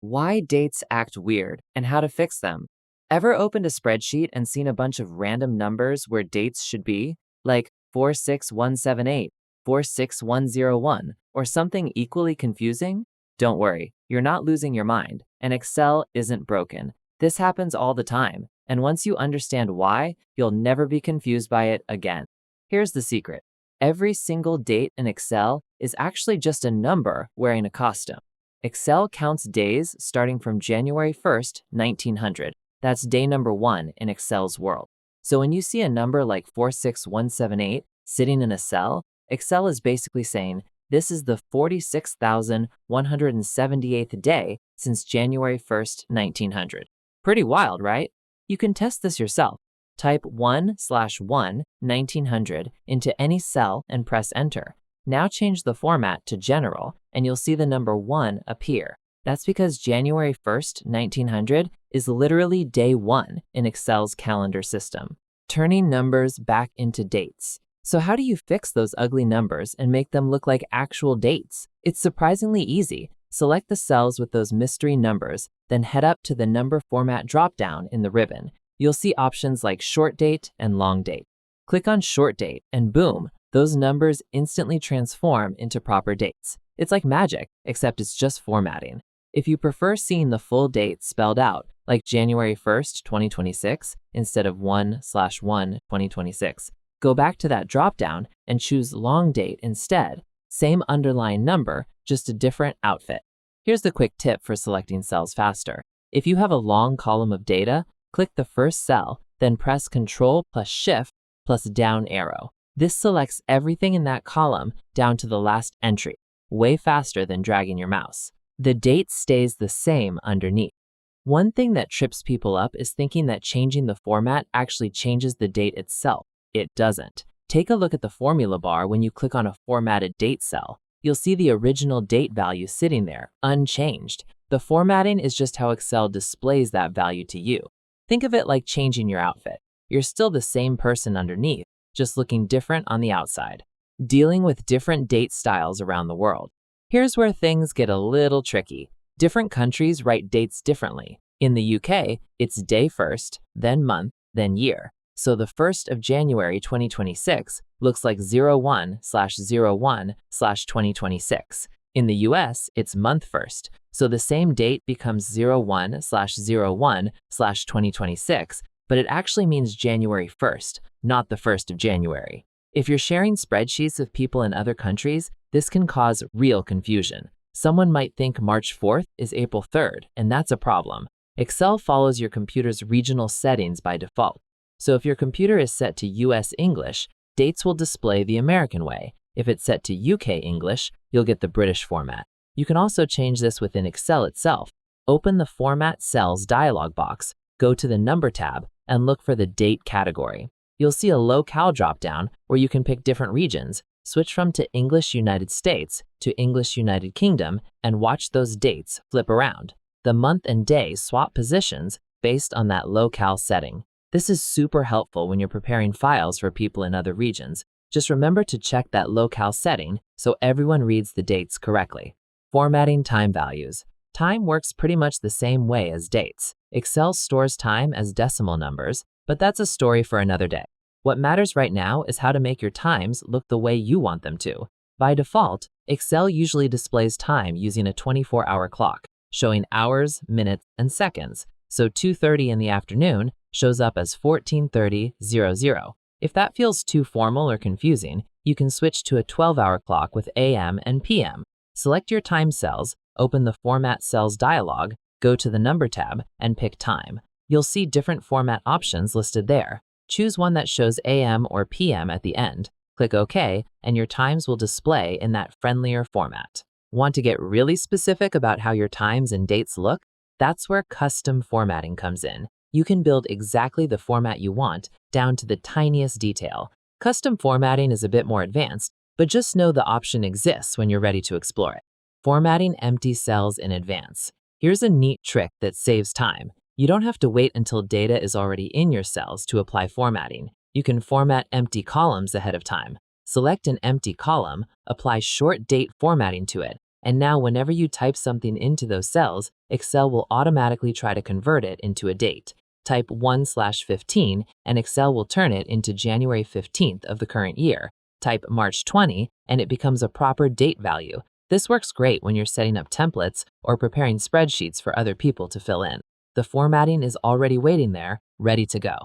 Why dates act weird and how to fix them. Ever opened a spreadsheet and seen a bunch of random numbers where dates should be? Like 46178, 46101, or something equally confusing? Don't worry, you're not losing your mind, and Excel isn't broken. This happens all the time, and once you understand why, you'll never be confused by it again. Here's the secret. Every single date in Excel is actually just a number wearing a costume. Excel counts days starting from January 1st, 1900. That's day number 1 in Excel's world. So when you see a number like 46178 sitting in a cell, Excel is basically saying, this is the 46,178th day since January 1st, 1900. Pretty wild, right? You can test this yourself. Type 1/1 1900 into any cell and press enter. Now change the format to general and you'll see the number 1 appear. That's because January 1st, 1900 is literally day 1 in Excel's calendar system, turning numbers back into dates. So how do you fix those ugly numbers and make them look like actual dates? It's surprisingly easy. Select the cells with those mystery numbers, then head up to the number format dropdown in the ribbon. You'll see options like short date and long date. Click on short date and boom, those numbers instantly transform into proper dates. It's like magic, except it's just formatting. If you prefer seeing the full date spelled out, like January 1st, 2026, instead of 1/1/2026, go back to that dropdown and choose long date instead. Same underlying number, just a different outfit. Here's the quick tip for selecting cells faster. If you have a long column of data, click the first cell, then press Ctrl plus Shift plus down arrow. This selects everything in that column down to the last entry, way faster than dragging your mouse. The date stays the same underneath. One thing that trips people up is thinking that changing the format actually changes the date itself. It doesn't. Take a look at the formula bar when you click on a formatted date cell. You'll see the original date value sitting there, unchanged. The formatting is just how Excel displays that value to you. Think of it like changing your outfit. You're still the same person underneath, just looking different on the outside. Dealing with different date styles around the world. Here's where things get a little tricky. Different countries write dates differently. In the UK, it's day first, then month, then year. So the 1st of January 2026 looks like 01/01/2026. In the US, it's month first, so the same date becomes 01/01/2026, but it actually means January 1st, not the 1st of January. If you're sharing spreadsheets with people in other countries, this can cause real confusion. Someone might think March 4th is April 3rd, and that's a problem. Excel follows your computer's regional settings by default. So if your computer is set to US English, dates will display the American way. If it's set to UK English, you'll get the British format. You can also change this within Excel itself. Open the Format Cells dialog box, go to the Number tab, and look for the Date category. You'll see a locale dropdown where you can pick different regions, switch from to English United States to English United Kingdom, and watch those dates flip around. The month and day swap positions based on that locale setting. This is super helpful when you're preparing files for people in other regions. Just remember to check that locale setting so everyone reads the dates correctly. Formatting time values. Time works pretty much the same way as dates. Excel stores time as decimal numbers, but that's a story for another day. What matters right now is how to make your times look the way you want them to. By default, Excel usually displays time using a 24-hour clock, showing hours, minutes, and seconds. So 2:30 in the afternoon shows up as 14:30:00. If that feels too formal or confusing, you can switch to a 12-hour clock with AM and PM. Select your time cells, open the Format Cells dialog, go to the Number tab, and pick time. You'll see different format options listed there. Choose one that shows AM or PM at the end. Click OK, and your times will display in that friendlier format. Want to get really specific about how your times and dates look? That's where custom formatting comes in. You can build exactly the format you want, down to the tiniest detail. Custom formatting is a bit more advanced, but just know the option exists when you're ready to explore it. Formatting empty cells in advance. Here's a neat trick that saves time. You don't have to wait until data is already in your cells to apply formatting. You can format empty columns ahead of time. Select an empty column, apply short date formatting to it, And now whenever you type something into those cells, Excel will automatically try to convert it into a date. Type 1/15 and Excel will turn it into January 15th of the current year. Type March 20 and it becomes a proper date value. This works great when you're setting up templates or preparing spreadsheets for other people to fill in. The formatting is already waiting there, ready to go.